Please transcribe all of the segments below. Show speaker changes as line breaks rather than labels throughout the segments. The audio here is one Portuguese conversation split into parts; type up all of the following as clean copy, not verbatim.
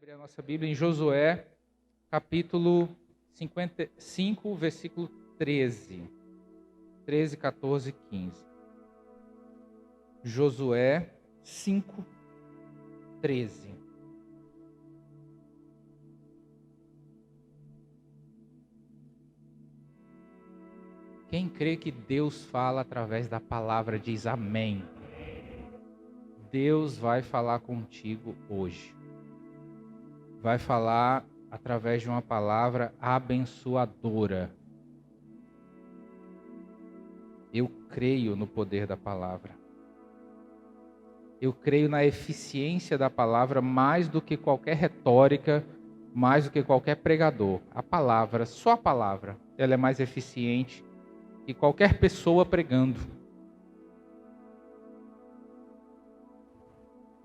abrir a nossa Bíblia em Josué, capítulo 55, versículo 13. 13, 14 e 15. Josué 5, 13. Quem crê que Deus fala através da palavra diz amém. Deus vai falar contigo hoje. Vai falar através de uma palavra abençoadora. Eu creio no poder da palavra. Eu creio na eficiência da palavra mais do que qualquer retórica, mais do que qualquer pregador. A palavra, só a palavra, ela é mais eficiente que qualquer pessoa pregando.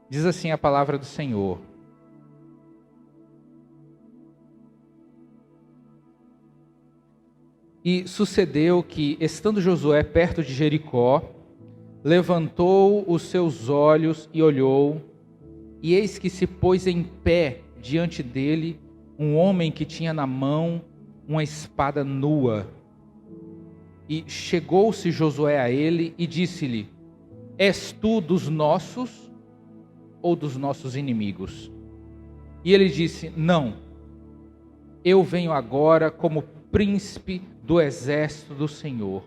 Diz assim a palavra do Senhor: E sucedeu que, estando Josué perto de Jericó, levantou os seus olhos e olhou, e eis que se pôs em pé diante dele um homem que tinha na mão uma espada nua. E chegou-se Josué a ele e disse-lhe: És tu dos nossos ou dos nossos inimigos? E ele disse: Não, eu venho agora como príncipe do exército do Senhor.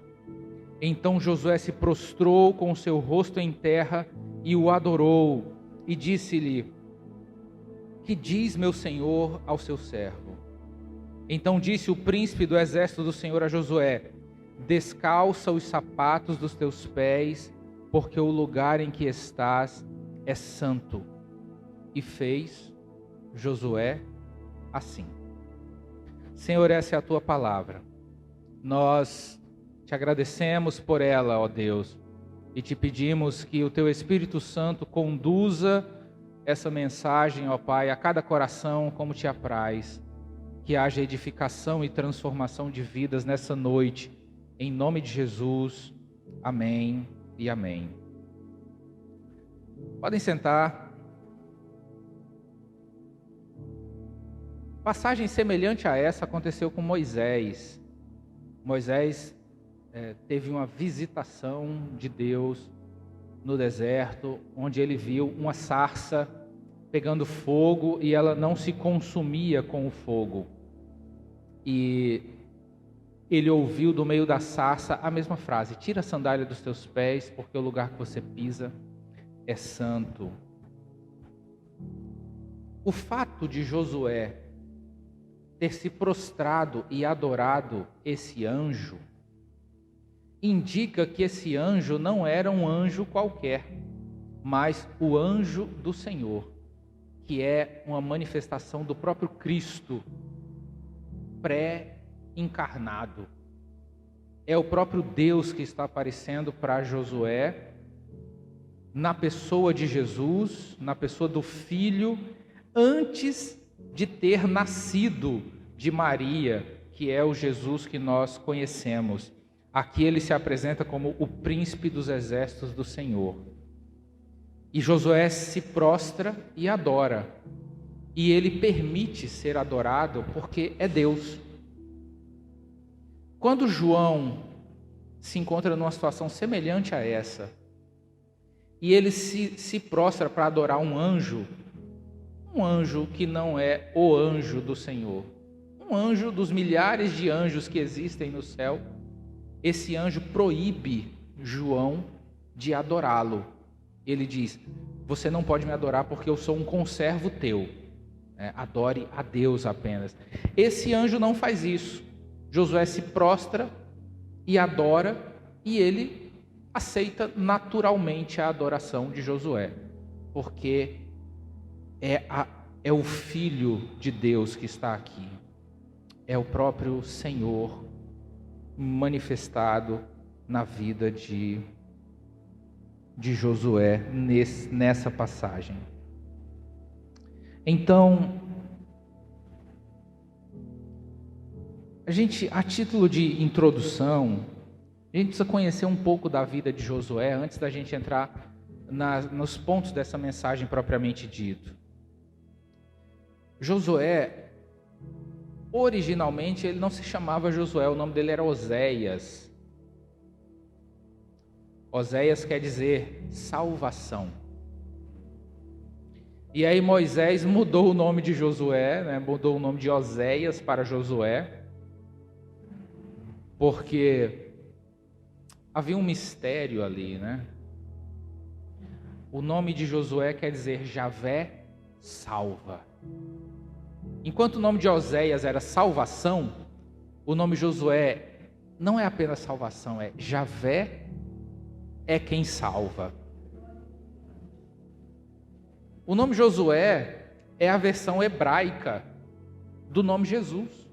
Então Josué se prostrou com o seu rosto em terra e o adorou, e disse-lhe: Que diz meu senhor ao seu servo? Então disse o príncipe do exército do Senhor a Josué: Descalça os sapatos dos teus pés, porque o lugar em que estás é santo. E fez Josué assim. Senhor, essa é a tua palavra. Nós te agradecemos por ela, ó Deus, e te pedimos que o teu Espírito Santo conduza essa mensagem, ó Pai, a cada coração como te apraz, que haja edificação e transformação de vidas nessa noite, em nome de Jesus, amém e amém. Podem sentar. Passagem semelhante a essa aconteceu com Moisés. Moisés teve uma visitação de Deus no deserto, onde ele viu uma sarça pegando fogo e ela não se consumia com o fogo. E ele ouviu do meio da sarça a mesma frase: Tira a sandália dos teus pés, porque o lugar que você pisa é santo. O fato de Josué ter se prostrado e adorado esse anjo indica que esse anjo não era um anjo qualquer, mas o anjo do Senhor, que é uma manifestação do próprio Cristo pré-encarnado. É o próprio Deus que está aparecendo para Josué, na pessoa de Jesus, na pessoa do Filho, antes de ter nascido de Maria, que é o Jesus que nós conhecemos. Aqui ele se apresenta como o príncipe dos exércitos do Senhor. E Josué se prostra e adora. E ele permite ser adorado porque é Deus. Quando João se encontra numa situação semelhante a essa, e ele se prostra para adorar um anjo que não é o anjo do Senhor, um anjo dos milhares de anjos que existem no céu, esse anjo proíbe João de adorá-lo. Ele diz: Você não pode me adorar porque eu sou um conservo teu. Adore a Deus apenas. Esse anjo não faz isso. Josué se prostra e adora, e ele aceita naturalmente a adoração de Josué, porque é o Filho de Deus que está aqui. É o próprio Senhor manifestado na vida de Josué nessa passagem. Então, a título de introdução, a gente precisa conhecer um pouco da vida de Josué antes da gente entrar nos pontos dessa mensagem propriamente dito. Josué, originalmente ele não se chamava Josué, o nome dele era Oséias. Oséias quer dizer salvação. E aí Moisés mudou o nome de Josué, né? Mudou o nome de Oséias para Josué, porque havia um mistério ali, né? O nome de Josué quer dizer Javé salva. Enquanto o nome de Oséias era salvação, o nome Josué não é apenas salvação, é Javé é quem salva. O nome Josué é a versão hebraica do nome Jesus.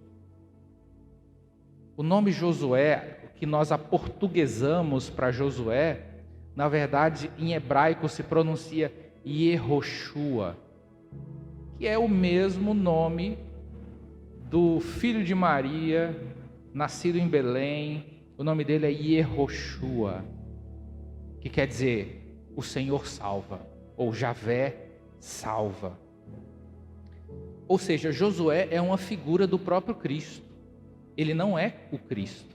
O nome Josué, que nós aportuguesamos para Josué, na verdade em hebraico se pronuncia Yehoshua, que é o mesmo nome do filho de Maria, nascido em Belém. O nome dele é Yehoshua, que quer dizer o Senhor salva, ou Javé salva. Ou seja, Josué é uma figura do próprio Cristo. Ele não é o Cristo,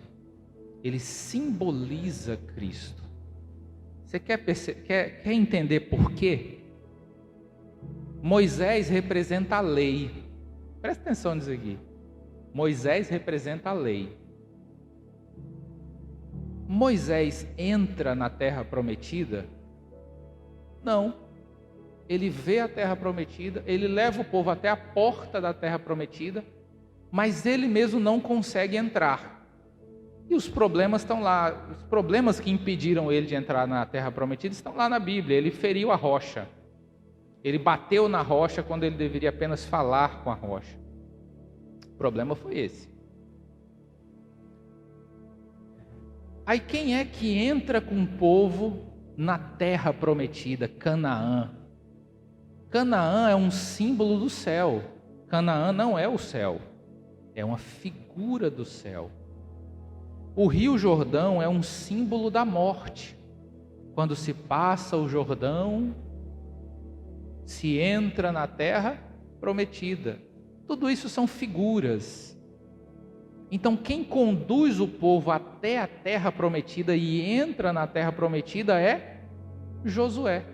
ele simboliza Cristo. Você quer entender por quê? Moisés representa a lei. Presta atenção nisso aqui. Moisés representa a lei. Moisés entra na terra prometida? Não. Ele vê a terra prometida, ele leva o povo até a porta da terra prometida, mas ele mesmo não consegue entrar. E os problemas estão lá. Os problemas que impediram ele de entrar na terra prometida estão lá na Bíblia. Ele feriu a rocha. Ele bateu na rocha quando ele deveria apenas falar com a rocha. O problema foi esse. Aí quem é que entra com o povo na terra prometida? Canaã. Canaã é um símbolo do céu. Canaã não é o céu, é uma figura do céu. O rio Jordão é um símbolo da morte. Quando se passa o Jordão, se entra na terra prometida. Tudo isso são figuras. Então quem conduz o povo até a terra prometida e entra na terra prometida é Josué.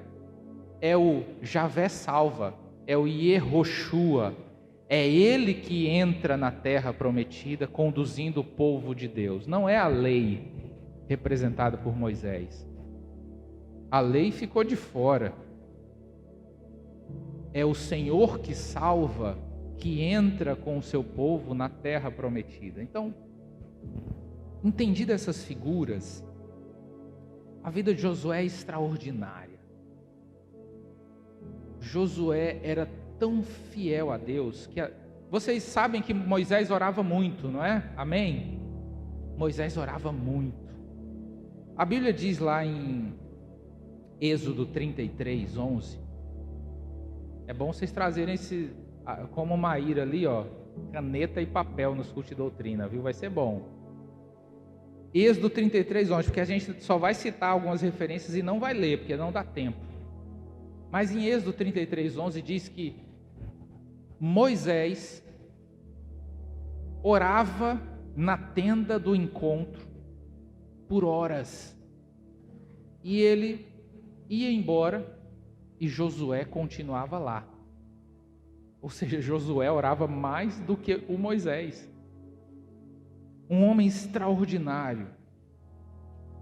É o Javé salva, é o Yehoshua. É ele que entra na terra prometida conduzindo o povo de Deus. Não é a lei representada por Moisés. A lei ficou de fora. É o Senhor que salva, que entra com o seu povo na terra prometida. Então, entendido essas figuras, a vida de Josué é extraordinária. Josué era tão fiel a Deus que vocês sabem que Moisés orava muito, não é? Amém? Moisés orava muito. A Bíblia diz lá em Êxodo 33, 11. É bom vocês trazerem esse, como Maíra ali, ó, caneta e papel nos cultos de doutrina, viu? Vai ser bom. Êxodo 33, 11, porque a gente só vai citar algumas referências e não vai ler, porque não dá tempo. Mas em Êxodo 33, 11 diz que Moisés orava na tenda do encontro por horas. E ele ia embora e Josué continuava lá. Ou seja, Josué orava mais do que o Moisés. Um homem extraordinário.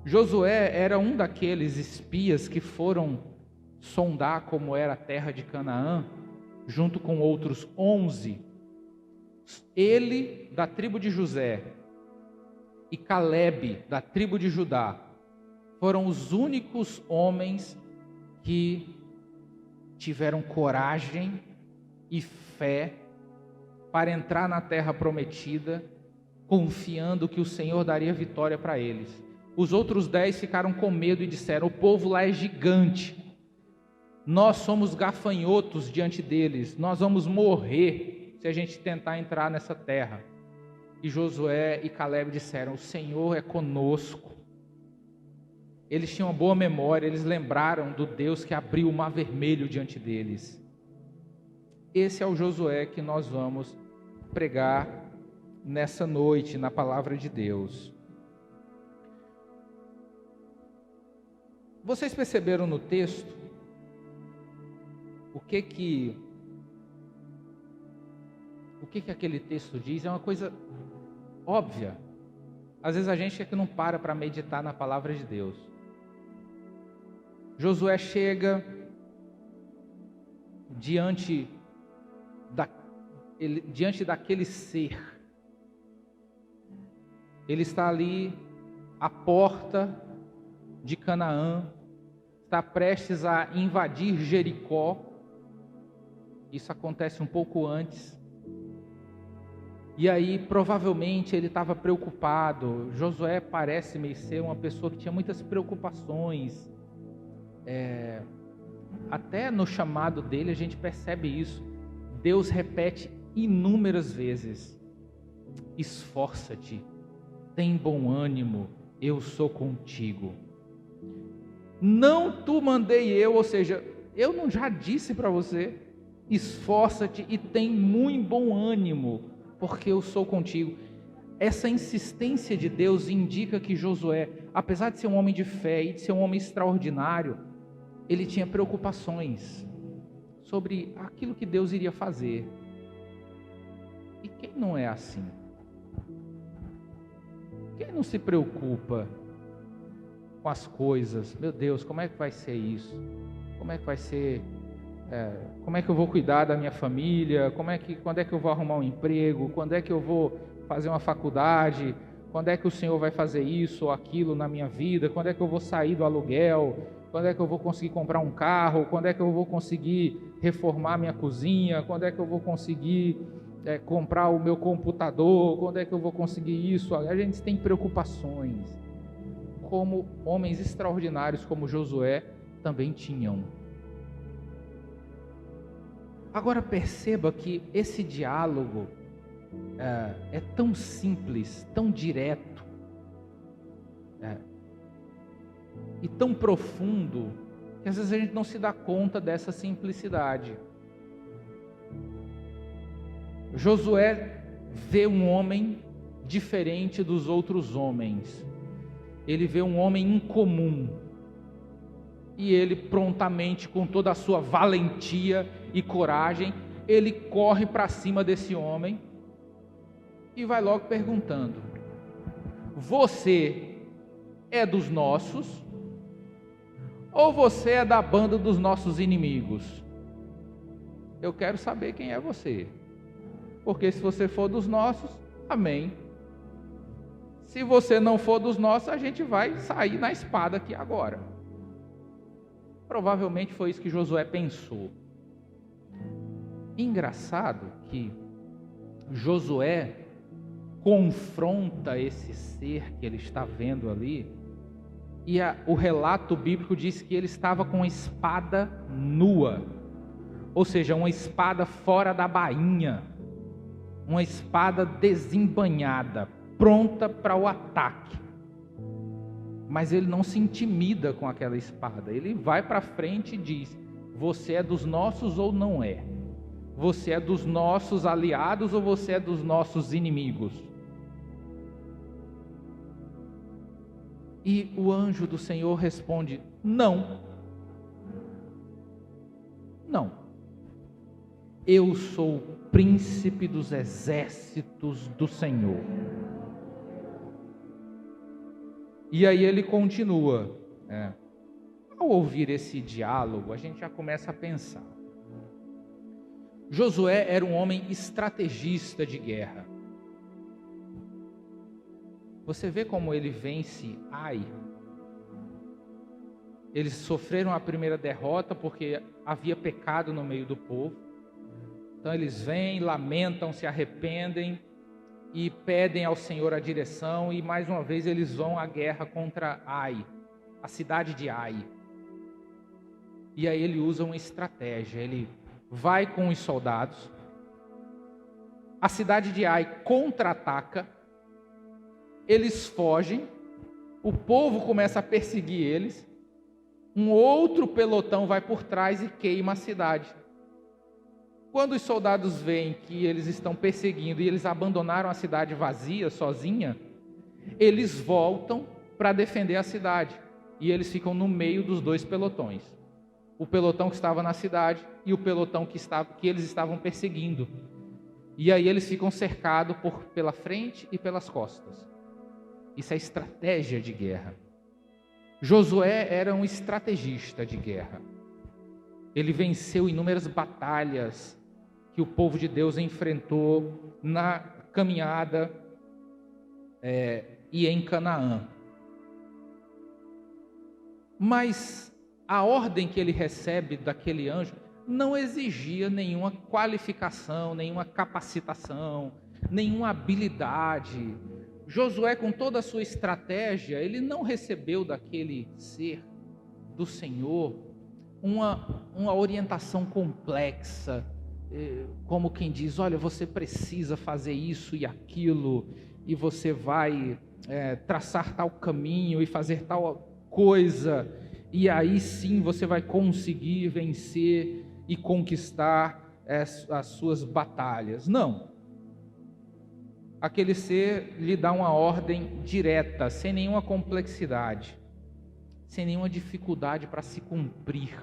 Josué era um daqueles espias que foram sondar como era a terra de Canaã, junto com outros 11. Ele, da tribo de José, e Calebe, da tribo de Judá, foram os únicos homens que tiveram coragem e fé para entrar na terra prometida, confiando que o Senhor daria vitória para eles. Os outros 10 ficaram com medo e disseram: o povo lá é gigante, nós somos gafanhotos diante deles, nós vamos morrer se a gente tentar entrar nessa terra. E Josué e Calebe disseram: o Senhor é conosco. Eles tinham uma boa memória, eles lembraram do Deus que abriu o mar vermelho diante deles. Esse é o Josué que nós vamos pregar nessa noite na palavra de Deus. Vocês perceberam no texto o que aquele texto diz? É uma coisa óbvia. Às vezes a gente é que não para meditar na palavra de Deus. Josué chega diante daquele ser. Ele está ali à porta de Canaã, está prestes a invadir Jericó. Isso acontece um pouco antes. E aí, provavelmente, ele estava preocupado. Josué parece-me ser uma pessoa que tinha muitas preocupações. Até no chamado dele a gente percebe isso. Deus repete inúmeras vezes: esforça-te, tem bom ânimo, eu sou contigo. Não tu mandei eu, ou seja, eu não já disse para você, esforça-te e tem muito bom ânimo, porque eu sou contigo. Essa insistência de Deus indica que Josué, apesar de ser um homem de fé e de ser um homem extraordinário, ele tinha preocupações sobre aquilo que Deus iria fazer. E quem não é assim? Quem não se preocupa com as coisas? Meu Deus, como é que vai ser isso? Como é que vai ser? Como é que eu vou cuidar da minha família? Quando é que eu vou arrumar um emprego? Quando é que eu vou fazer uma faculdade? Quando é que o Senhor vai fazer isso ou aquilo na minha vida? Quando é que eu vou sair do aluguel? Quando é que eu vou conseguir comprar um carro? Quando é que eu vou conseguir reformar minha cozinha? Quando é que eu vou conseguir comprar o meu computador? Quando é que eu vou conseguir isso? A gente tem preocupações, como homens extraordinários como Josué também tinham. Agora perceba que esse diálogo é tão simples, tão direto, e tão profundo, que às vezes a gente não se dá conta dessa simplicidade. Josué vê um homem diferente dos outros homens. Ele vê um homem incomum. E ele prontamente, com toda a sua valentia e coragem, ele corre para cima desse homem e vai logo perguntando: você é dos nossos ou você é da banda dos nossos inimigos? Eu quero saber quem é você, porque se você for dos nossos, amém. Se você não for dos nossos, a gente vai sair na espada aqui agora. Provavelmente foi isso que Josué pensou. Engraçado que Josué confronta esse ser que ele está vendo ali, e o relato bíblico diz que ele estava com a espada nua, ou seja, uma espada fora da bainha, uma espada desembainhada, pronta para o ataque. Mas ele não se intimida com aquela espada. Ele vai para frente e diz: você é dos nossos ou não é? Você é dos nossos aliados ou você é dos nossos inimigos? E o anjo do Senhor responde: não. Não. Eu sou o príncipe dos exércitos do Senhor. E aí ele continua. Ao ouvir esse diálogo, a gente já começa a pensar. Josué era um homem estrategista de guerra. Você vê como ele vence Ai. Eles sofreram a primeira derrota porque havia pecado no meio do povo. Então eles vêm, lamentam, se arrependem e pedem ao Senhor a direção, e mais uma vez eles vão à guerra contra Ai, a cidade de Ai. E aí ele usa uma estratégia, ele vai com os soldados, a cidade de Ai contra-ataca, eles fogem, o povo começa a perseguir eles, um outro pelotão vai por trás e queima a cidade. Quando os soldados veem que eles estão perseguindo e eles abandonaram a cidade vazia, sozinha, eles voltam para defender a cidade. E eles ficam no meio dos dois pelotões. O pelotão que estava na cidade e o pelotão que eles estavam perseguindo. E aí eles ficam cercados pela frente e pelas costas. Isso é estratégia de guerra. Josué era um estrategista de guerra. Ele venceu inúmeras batalhas que o povo de Deus enfrentou na caminhada e em Canaã. Mas a ordem que ele recebe daquele anjo não exigia nenhuma qualificação, nenhuma capacitação, nenhuma habilidade. Josué, com toda a sua estratégia, ele não recebeu daquele ser do Senhor uma orientação complexa, como quem diz, olha, você precisa fazer isso e aquilo, e você vai traçar tal caminho e fazer tal coisa, e aí sim você vai conseguir vencer e conquistar as suas batalhas. Não. Aquele ser lhe dá uma ordem direta, sem nenhuma complexidade, sem nenhuma dificuldade para se cumprir.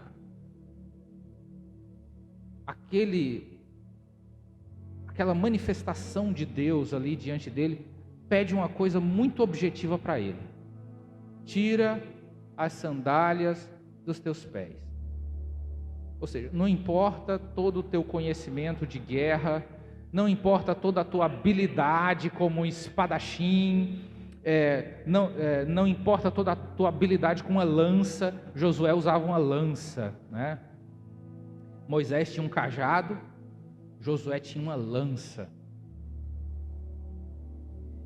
Aquela manifestação de Deus ali diante dele pede uma coisa muito objetiva para ele: tira as sandálias dos teus pés. Ou seja, não importa todo o teu conhecimento de guerra, não importa toda a tua habilidade como espadachim, não importa toda a tua habilidade com uma lança. Josué usava uma lança, né? Moisés tinha um cajado, Josué tinha uma lança.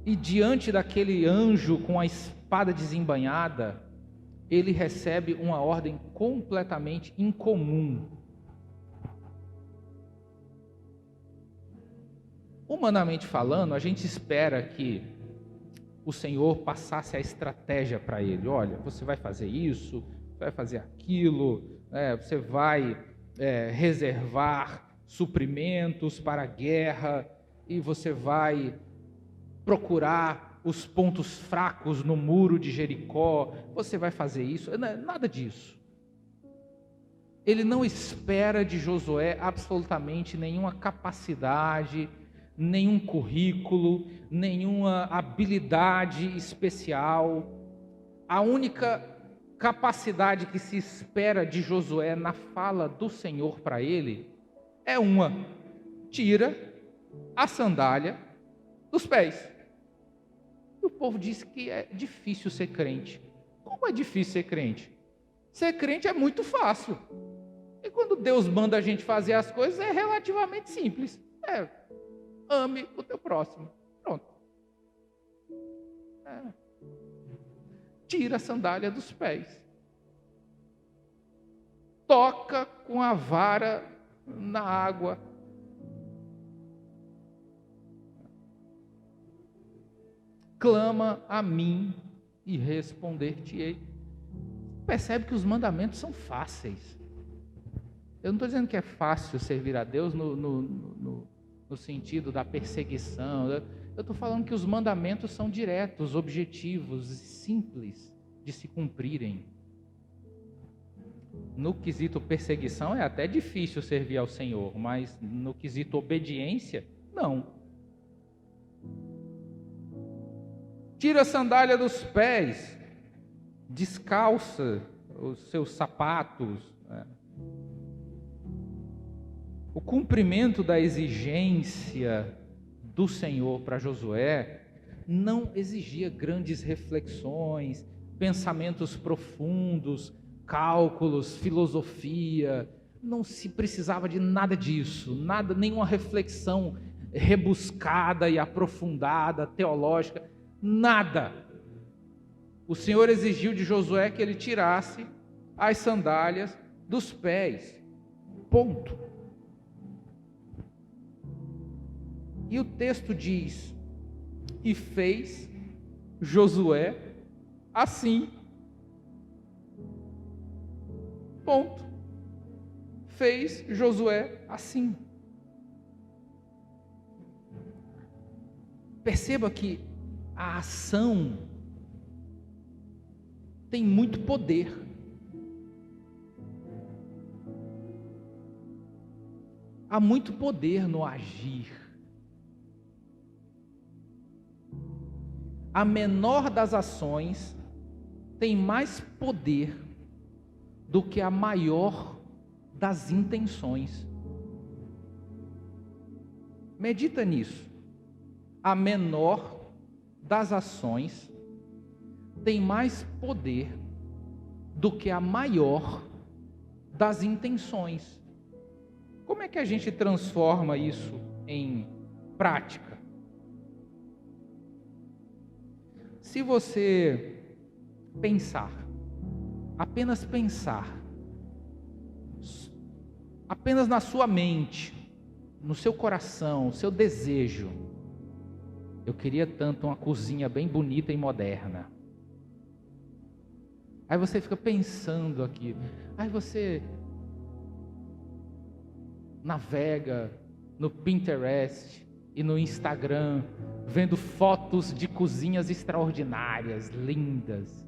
E diante daquele anjo com a espada desembainhada, ele recebe uma ordem completamente incomum. Humanamente falando, a gente espera que o Senhor passasse a estratégia para ele. Olha, você vai fazer isso, vai fazer aquilo, você vai reservar suprimentos para a guerra, e você vai procurar os pontos fracos no muro de Jericó, você vai fazer isso. Nada disso. Ele não espera de Josué absolutamente nenhuma capacidade, nenhum currículo, nenhuma habilidade especial. A única capacidade que se espera de Josué na fala do Senhor para ele é tira a sandália dos pés. E o povo diz que é difícil ser crente. Como é difícil ser crente? Ser crente é muito fácil. E quando Deus manda a gente fazer as coisas, é relativamente simples. Ame o teu próximo. Pronto. Tira a sandália dos pés. Toca com a vara na água. Clama a mim e responder-te-ei. Percebe que os mandamentos são fáceis. Eu não estou dizendo que é fácil servir a Deus no sentido da perseguição. Eu estou falando que os mandamentos são diretos, objetivos, simples de se cumprirem. No quesito perseguição é até difícil servir ao Senhor, mas no quesito obediência, não. Tira a sandália dos pés, descalça os seus sapatos. O cumprimento da exigência do Senhor para Josué não exigia grandes reflexões, pensamentos profundos, cálculos, filosofia. Não se precisava de nada disso, nenhuma reflexão rebuscada e aprofundada, teológica. Nada. O Senhor exigiu de Josué que ele tirasse as sandálias dos pés. Ponto. E o texto diz: e fez Josué assim. Ponto. Fez Josué assim. Perceba que a ação tem muito poder. Há muito poder no agir. A menor das ações tem mais poder do que a maior das intenções. Medita nisso. A menor das ações tem mais poder do que a maior das intenções. Como é que a gente transforma isso em prática? Se você pensar, apenas na sua mente, no seu coração, seu desejo, eu queria tanto uma cozinha bem bonita e moderna. Aí você fica pensando aqui, aí você navega no Pinterest e no Instagram, vendo fotos de cozinhas extraordinárias, lindas.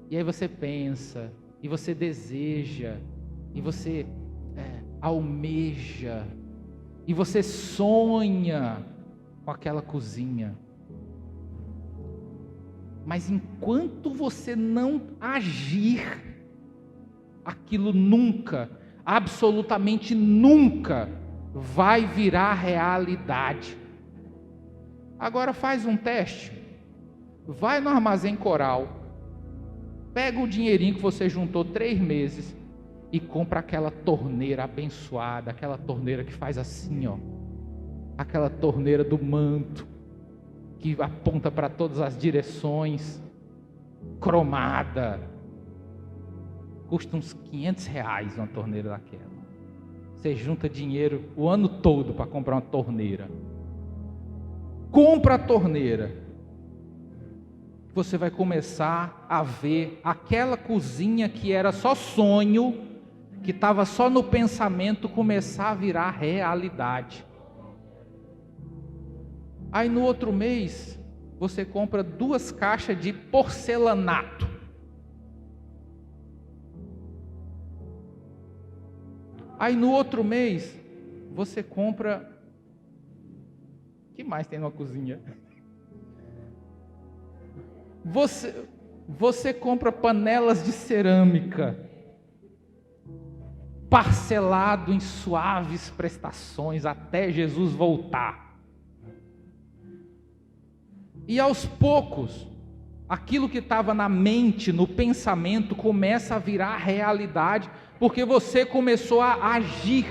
E aí você pensa, e você deseja, e você almeja, e você sonha com aquela cozinha. Mas enquanto você não agir, aquilo nunca, absolutamente nunca, vai virar realidade. Agora faz um teste. Vai no Armazém Coral, pega o dinheirinho que você juntou 3 meses e compra aquela torneira abençoada, aquela torneira que faz assim, ó, aquela torneira do manto, que aponta para todas as direções, cromada. Custa uns R$500 uma torneira daquela. Você junta dinheiro o ano todo para comprar uma torneira. Compra a torneira. Você vai começar a ver aquela cozinha que era só sonho, que estava só no pensamento, começar a virar realidade. Aí no outro mês, você compra 2 caixas de porcelanato. Aí no outro mês, você compra... O que mais tem numa cozinha? Você compra panelas de cerâmica, parcelado em suaves prestações até Jesus voltar. E aos poucos, aquilo que estava na mente, no pensamento, começa a virar realidade, porque você começou a agir.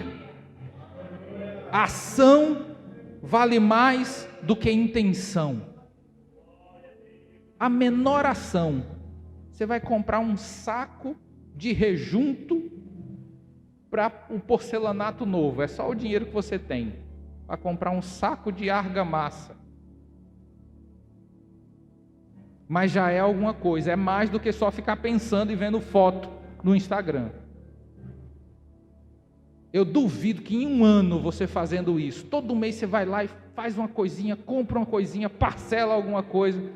A ação vale mais do que intenção. A menor ação, você vai comprar um saco de rejunto para um porcelanato novo, é só o dinheiro que você tem, para comprar um saco de argamassa. Mas já é alguma coisa, é mais do que só ficar pensando e vendo foto no Instagram. Eu duvido que em um ano você fazendo isso, todo mês você vai lá e faz uma coisinha, compra uma coisinha, parcela alguma coisa.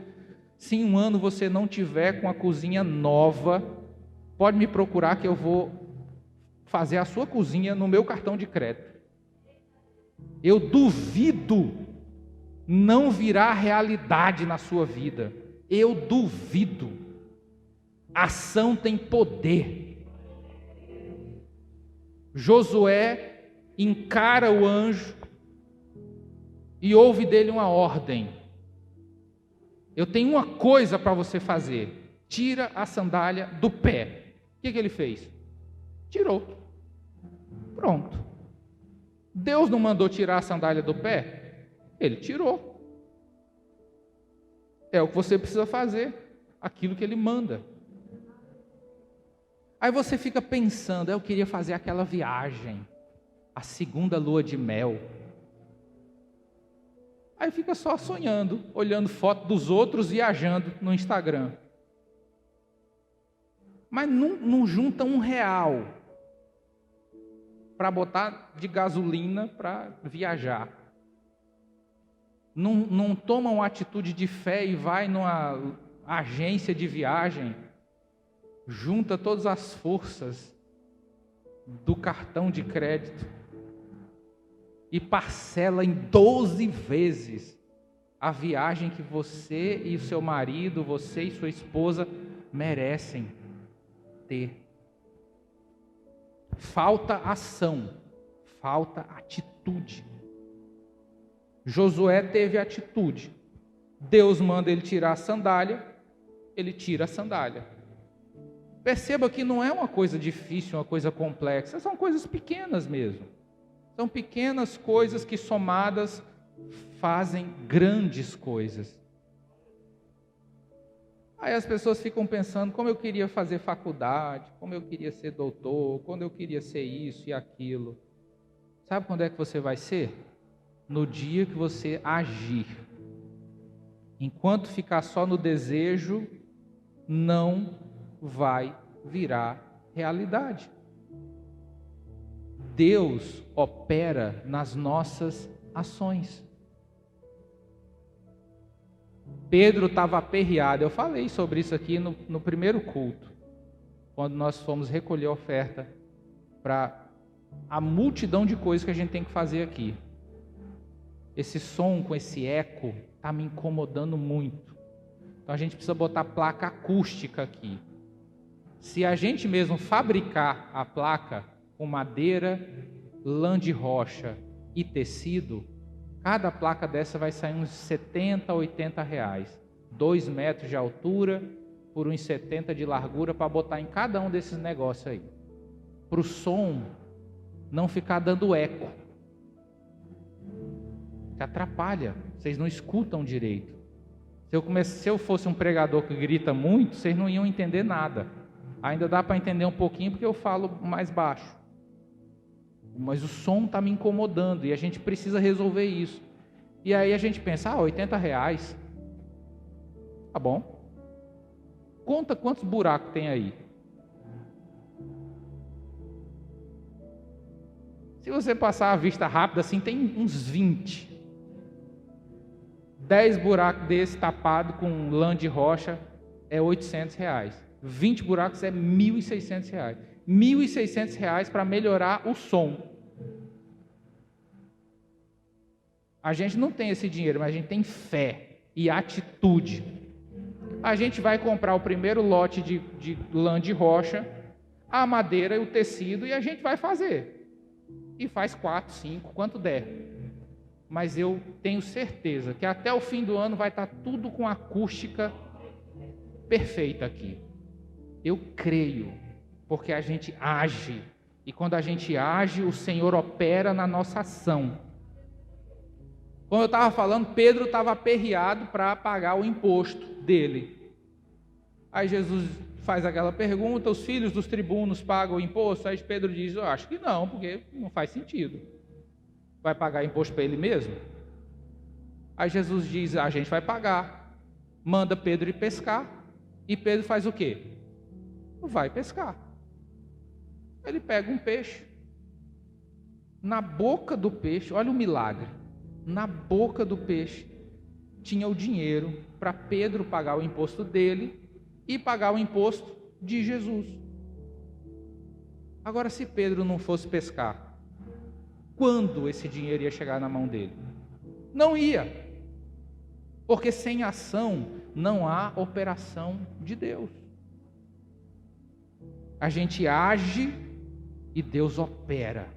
Se em um ano você não tiver com a cozinha nova, pode me procurar que eu vou fazer a sua cozinha no meu cartão de crédito. Eu duvido não virar realidade na sua vida. Eu duvido. Ação tem poder. Josué encara o anjo e ouve dele uma ordem. Eu tenho uma coisa para você fazer. Tira a sandália do pé. O que ele fez? Tirou. Pronto. Deus não mandou tirar a sandália do pé? Ele tirou. É o que você precisa fazer. Aquilo que ele manda. Aí você fica pensando, eu queria fazer aquela viagem, a 2ª lua de mel. Aí fica só sonhando, olhando foto dos outros viajando no Instagram. Mas não junta R$1 para botar de gasolina para viajar. não toma uma atitude de fé e vai numa agência de viagem, junta todas as forças do cartão de crédito e parcela em 12 vezes a viagem que você e o seu marido, você e sua esposa merecem ter. Falta ação, falta atitude. Josué teve atitude. Deus manda ele tirar a sandália, ele tira a sandália. Perceba que não é uma coisa difícil, uma coisa complexa, são coisas pequenas mesmo. São pequenas coisas que somadas fazem grandes coisas. Aí as pessoas ficam pensando como eu queria fazer faculdade, como eu queria ser doutor, quando eu queria ser isso e aquilo. Sabe quando é que você vai ser? No dia que você agir. Enquanto ficar só no desejo, não vai virar realidade. Deus opera nas nossas ações. Pedro estava aperreado. Eu falei sobre isso aqui no primeiro culto, quando nós fomos recolher a oferta para a multidão de coisas que a gente tem que fazer aqui. Esse som com esse eco está me incomodando muito. Então a gente precisa botar placa acústica aqui. Se a gente mesmo fabricar a placa com madeira, lã de rocha e tecido, cada placa dessa vai sair uns 70, 80 reais. 2 metros de altura por uns 70 de largura para botar em cada um desses negócios aí. Para o som não ficar dando eco. Que atrapalha, vocês não escutam direito. Se eu fosse um pregador que grita muito, vocês não iam entender nada. Ainda dá para entender um pouquinho porque eu falo mais baixo. Mas o som está me incomodando e a gente precisa resolver isso. E aí a gente pensa, 80 reais. Tá bom. Conta quantos buracos tem aí. Se você passar a vista rápida assim, tem uns 20. 10 buracos desse tapado com lã de rocha é 800 reais. 20 buracos é 1.600 reais. 1.600 reais para melhorar o som. A gente não tem esse dinheiro, mas a gente tem fé e atitude. A gente vai comprar o primeiro lote de lã de rocha, a madeira e o tecido, e a gente vai fazer. E faz 4, 5, quanto der. Mas eu tenho certeza que até o fim do ano vai estar tudo com acústica perfeita aqui. Eu creio, porque a gente age. E quando a gente age, o Senhor opera na nossa ação. Como eu estava falando, Pedro estava aperreado para pagar o imposto dele. Aí Jesus faz aquela pergunta, os filhos dos tribunos pagam o imposto? Aí Pedro diz, eu acho que não, porque não faz sentido. Vai pagar imposto para ele mesmo? Aí Jesus diz, a gente vai pagar. Manda Pedro ir pescar. E Pedro faz o quê? Vai pescar. Ele pega um peixe. Na boca do peixe, olha o milagre. Na boca do peixe tinha o dinheiro para Pedro pagar o imposto dele e pagar o imposto de Jesus. Agora, se Pedro não fosse pescar, quando esse dinheiro ia chegar na mão dele? Não ia. Porque sem ação não há operação de Deus. A gente age e Deus opera.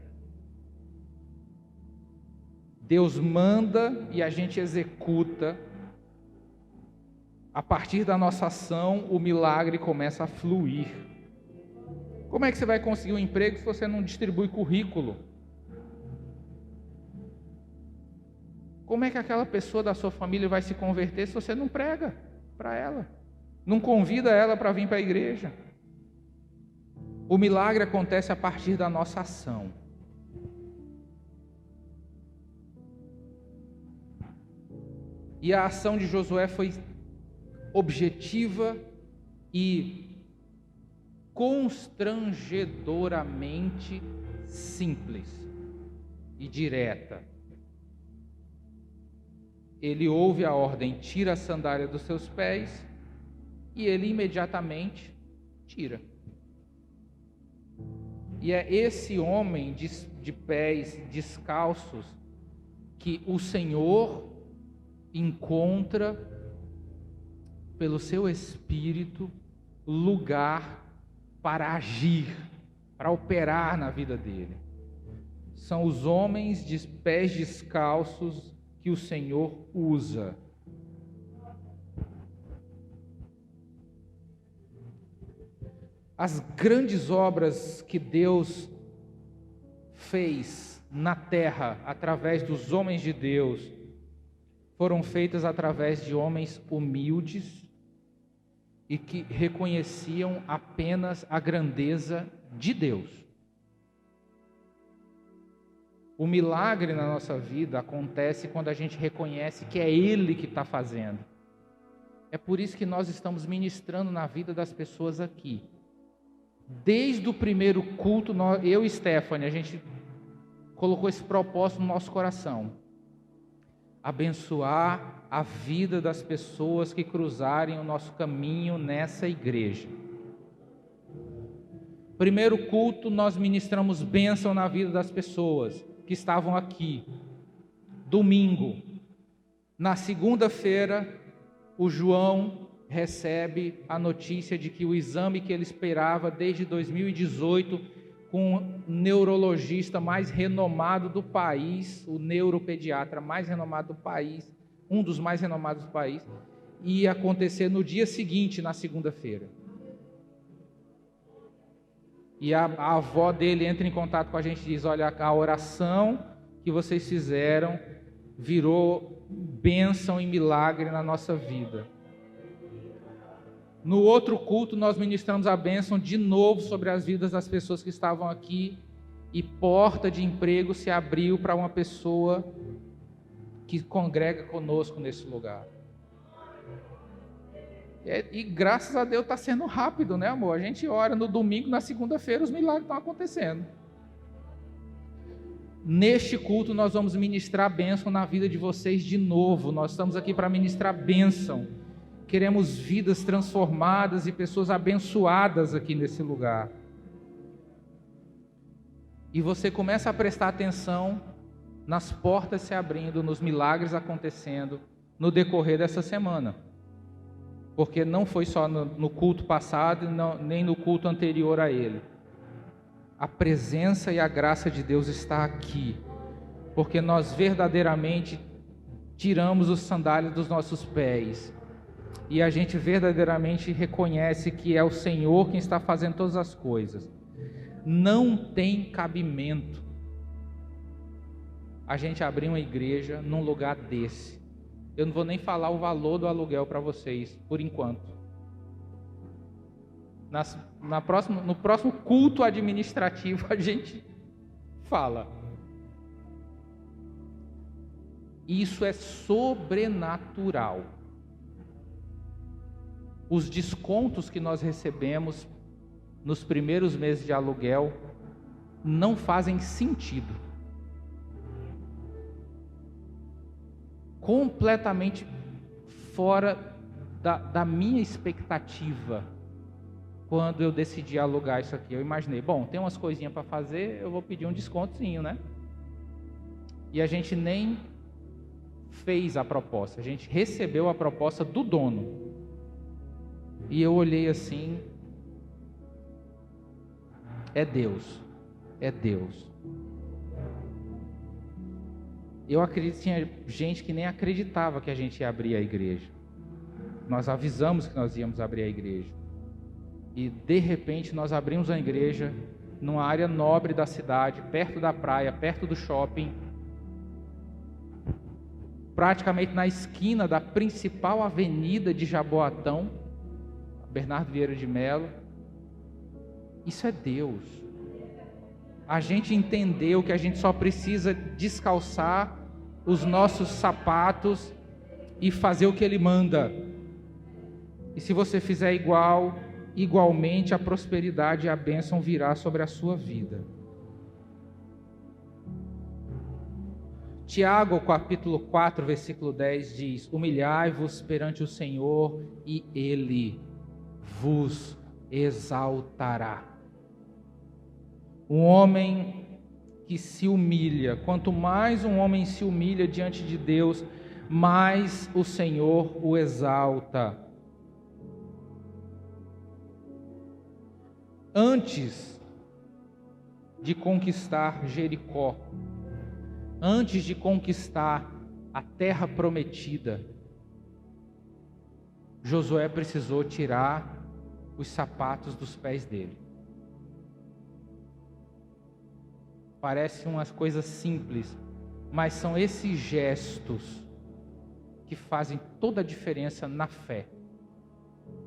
Deus manda e a gente executa. A partir da nossa ação, o milagre começa a fluir. Como é que você vai conseguir um emprego se você não distribui currículo? Como é que aquela pessoa da sua família vai se converter se você não prega para ela? Não convida ela para vir para a igreja? O milagre acontece a partir da nossa ação. E a ação de Josué foi objetiva e constrangedoramente simples e direta. ele ouve a ordem, tira a sandália dos seus pés, e ele imediatamente tira. E é esse homem de pés descalços que o Senhor encontra, pelo seu Espírito, lugar para agir, para operar na vida dele. São os homens de pés descalços que o Senhor usa. As grandes obras que Deus fez na terra através dos homens de Deus foram feitas através de homens humildes e que reconheciam apenas a grandeza de Deus. O milagre na nossa vida acontece quando a gente reconhece que é Ele que está fazendo. É por isso que nós estamos ministrando na vida das pessoas aqui. Desde o primeiro culto, eu e Stephanie, a gente colocou esse propósito no nosso coração: abençoar a vida das pessoas que cruzarem o nosso caminho nessa igreja. Primeiro culto, nós ministramos bênção na vida das pessoas que estavam aqui. Domingo, na segunda-feira, o João recebe a notícia de que o exame que ele esperava desde 2018, com o neurologista mais renomado do país, o neuropediatra mais renomado do país, um dos mais renomados do país, ia acontecer no dia seguinte, na segunda-feira. E a avó dele entra em contato com a gente e diz: olha, a oração que vocês fizeram virou bênção e milagre na nossa vida. No outro culto, nós ministramos a bênção de novo sobre as vidas das pessoas que estavam aqui, e porta de emprego se abriu para uma pessoa que congrega conosco nesse lugar. E graças a Deus está sendo rápido, né, amor? A gente ora no domingo, na segunda-feira os milagres estão acontecendo. Neste culto nós vamos ministrar bênção na vida de vocês de novo. Nós estamos aqui para ministrar bênção. Queremos vidas transformadas e pessoas abençoadas aqui nesse lugar. E você começa a prestar atenção nas portas se abrindo, nos milagres acontecendo no decorrer dessa semana. Porque não foi só no culto passado, nem no culto anterior a ele. A presença e a graça de Deus está aqui, porque nós verdadeiramente tiramos os sandálias dos nossos pés, e a gente verdadeiramente reconhece que é o Senhor quem está fazendo todas as coisas. Não tem cabimento a gente abrir uma igreja num lugar desse. Eu não vou nem falar o valor do aluguel para vocês, por enquanto. No próximo culto administrativo a gente fala. Isso é sobrenatural. Os descontos que nós recebemos nos primeiros meses de aluguel não fazem sentido. Completamente fora da minha expectativa quando eu decidi alugar isso aqui. Eu imaginei, bom, tem umas coisinhas para fazer, eu vou pedir um descontozinho, né? E a gente nem fez a proposta, a gente recebeu a proposta do dono. E eu olhei assim, é Deus, é Deus. Eu acredito que tinha gente que nem acreditava que a gente ia abrir a igreja. Nós avisamos que nós íamos abrir a igreja. E de repente nós abrimos a igreja numa área nobre da cidade, perto da praia, perto do shopping, praticamente na esquina da principal avenida de Jaboatão, Bernardo Vieira de Mello. Isso é Deus. A gente entendeu que a gente só precisa descalçar os nossos sapatos e fazer o que Ele manda. E se você fizer igualmente a prosperidade e a bênção virá sobre a sua vida. Tiago, capítulo 4, versículo 10 diz: humilhai-vos perante o Senhor e Ele vos exaltará. Um homem que se humilha, quanto mais um homem se humilha diante de Deus, mais o Senhor o exalta. Antes de conquistar Jericó, antes de conquistar a terra prometida, Josué precisou tirar os sapatos dos pés dele. Parece umas coisas simples, mas são esses gestos que fazem toda a diferença na fé.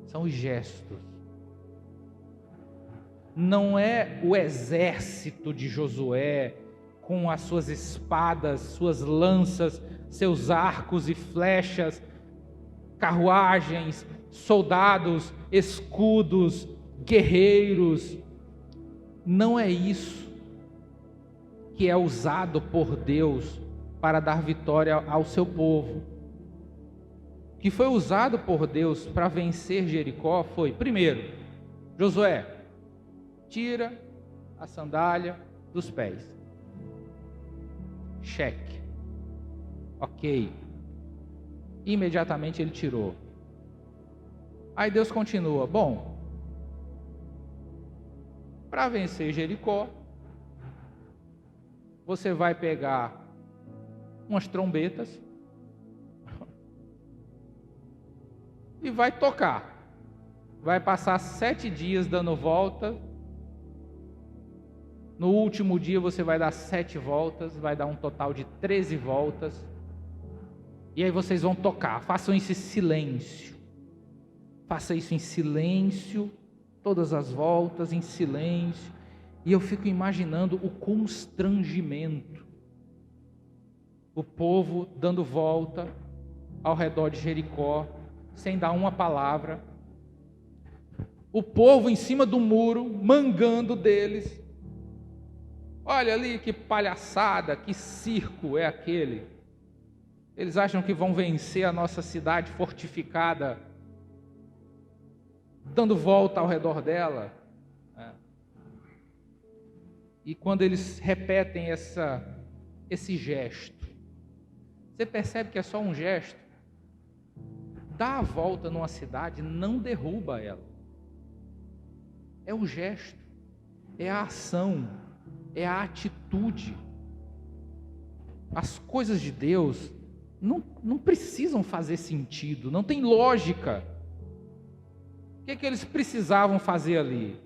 São os gestos. Não é o exército de Josué com as suas espadas, suas lanças, seus arcos e flechas, carruagens, soldados, escudos, guerreiros. Não é isso que é usado por Deus para dar vitória ao seu povo. O que foi usado por Deus para vencer Jericó foi, primeiro, Josué, tira a sandália dos pés. Cheque. Ok. Imediatamente ele tirou. Aí Deus continua: bom, para vencer Jericó, você vai pegar umas trombetas e vai tocar. Vai passar 7 dias dando volta. No último dia você vai dar 7 voltas, vai dar um total de 13 voltas. E aí vocês vão tocar. Façam isso em silêncio. Faça isso em silêncio, todas as voltas em silêncio. E eu fico imaginando o constrangimento. O povo dando volta ao redor de Jericó, sem dar uma palavra. O povo em cima do muro, mangando deles. Olha ali que palhaçada, que circo é aquele. Eles acham que vão vencer a nossa cidade fortificada, dando volta ao redor dela. E quando eles repetem esse gesto, você percebe que é só um gesto. Dar a volta numa cidade não derruba ela. É o gesto, é a ação, é a atitude. As coisas de Deus não precisam fazer sentido, não tem lógica. O que eles precisavam fazer ali?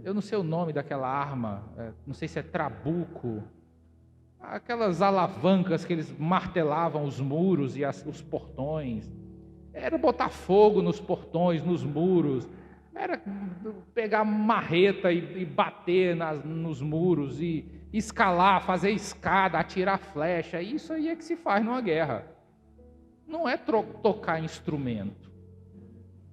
Eu não sei o nome daquela arma, não sei se é trabuco, aquelas alavancas que eles martelavam os muros e os portões. Era botar fogo nos portões, nos muros, era pegar marreta e bater nos muros, e escalar, fazer escada, atirar flecha. Isso aí é que se faz numa guerra. Não é tocar instrumento,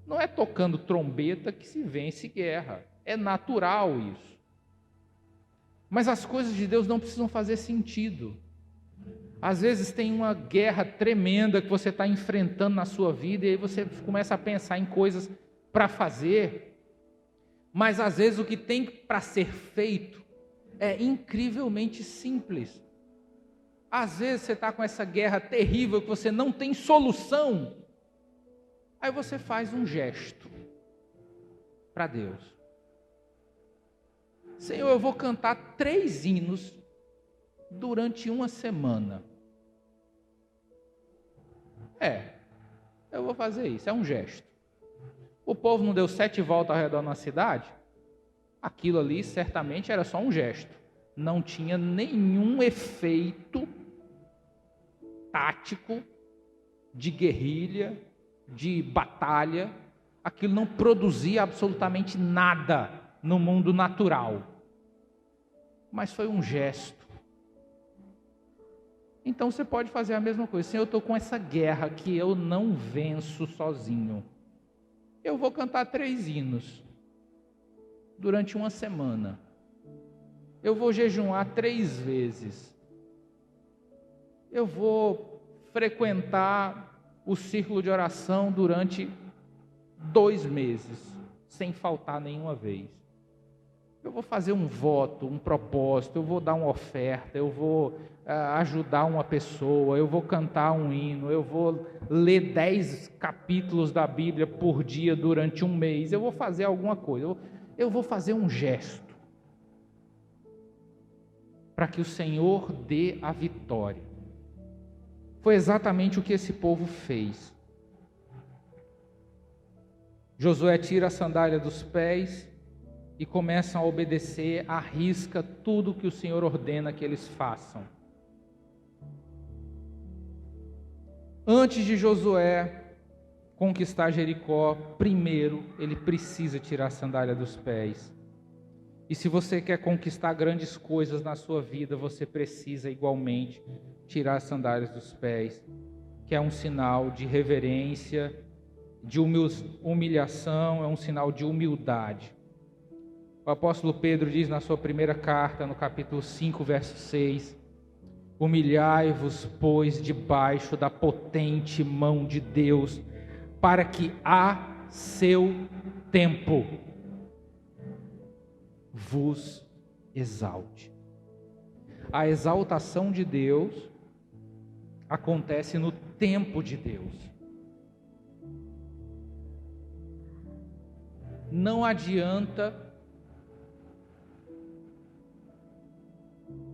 não é tocando trombeta que se vence guerra. É natural isso. Mas as coisas de Deus não precisam fazer sentido. Às vezes tem uma guerra tremenda que você está enfrentando na sua vida, e aí você começa a pensar em coisas para fazer, mas às vezes o que tem para ser feito é incrivelmente simples. Às vezes você está com essa guerra terrível que você não tem solução, aí você faz um gesto para Deus. Senhor, eu vou cantar 3 hinos durante uma semana. Eu vou fazer isso, é um gesto. O povo não deu 7 voltas ao redor na cidade? Aquilo ali certamente era só um gesto. Não tinha nenhum efeito tático, de guerrilha, de batalha. Aquilo não produzia absolutamente nada no mundo natural. Mas foi um gesto. Então você pode fazer a mesma coisa. Senhor, eu estou com essa guerra que eu não venço sozinho. Eu vou cantar 3 hinos durante uma semana. Eu vou jejuar 3 vezes. Eu vou frequentar o círculo de oração durante 2 meses, sem faltar nenhuma vez. Eu vou fazer um voto, um propósito, eu vou dar uma oferta, eu vou ajudar uma pessoa, eu vou cantar um hino, eu vou ler 10 capítulos da Bíblia por dia durante 1 mês, eu vou fazer alguma coisa, eu vou fazer um gesto, para que o Senhor dê a vitória. Foi exatamente o que esse povo fez. Josué tira a sandália dos pés e começam a obedecer à risca tudo que o Senhor ordena que eles façam. Antes de Josué conquistar Jericó, primeiro ele precisa tirar a sandália dos pés. E se você quer conquistar grandes coisas na sua vida, você precisa igualmente tirar as sandálias dos pés, que é um sinal de reverência, de humilhação, é um sinal de humildade. O apóstolo Pedro diz na sua primeira carta, no capítulo 5, verso 6, humilhai-vos, pois, debaixo da potente mão de Deus, para que a seu tempo vos exalte. A exaltação de Deus acontece no tempo de Deus. Não adianta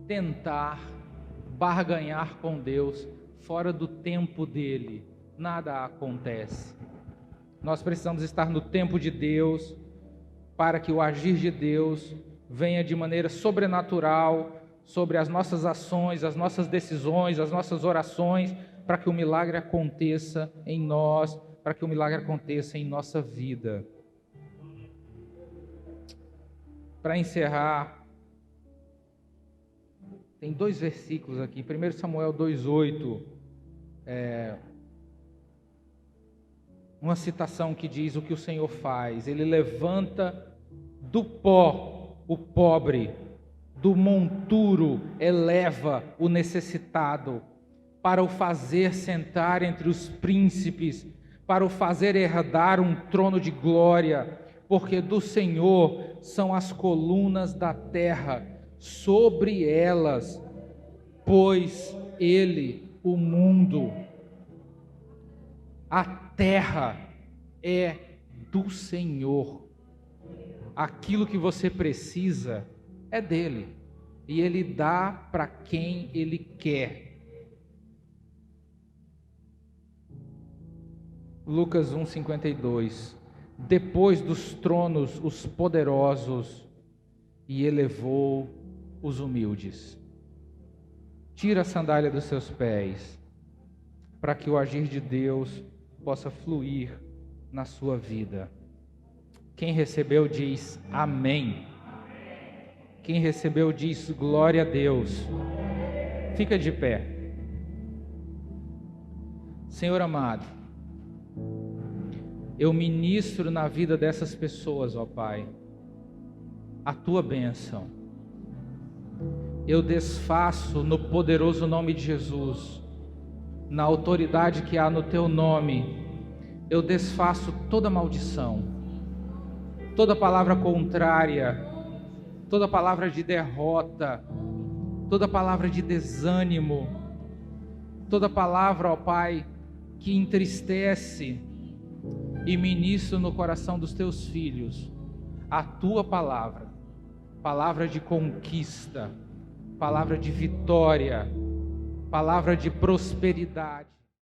tentar barganhar com Deus fora do tempo dele. Nada acontece. Nós precisamos estar no tempo de Deus para que o agir de Deus venha de maneira sobrenatural sobre as nossas ações, as nossas decisões, as nossas orações, para que o milagre aconteça em nós, para que o milagre aconteça em nossa vida. Para encerrar, tem 2 versículos aqui. 1 Samuel 2,8, uma citação que diz o que o Senhor faz. Ele levanta do pó o pobre, do monturo eleva o necessitado, para o fazer sentar entre os príncipes, para o fazer herdar um trono de glória, porque do Senhor são as colunas da terra, sobre elas pôs Ele o mundo. A terra é do Senhor. Aquilo que você precisa é dele, e Ele dá para quem Ele quer. Lucas 1,52. Depois dos tronos os poderosos, e elevou os humildes. Tira a sandália dos seus pés, para que o agir de Deus possa fluir na sua vida. Quem recebeu diz amém. Quem recebeu diz glória a Deus. Fica de pé. Senhor amado, eu ministro na vida dessas pessoas, ó Pai, a Tua bênção. Eu desfaço no poderoso nome de Jesus, na autoridade que há no Teu nome, eu desfaço toda maldição, toda palavra contrária, toda palavra de derrota, toda palavra de desânimo, toda palavra, ó Pai, que entristece, e ministro no coração dos Teus filhos a Tua palavra, palavra de conquista, palavra de vitória, palavra de prosperidade.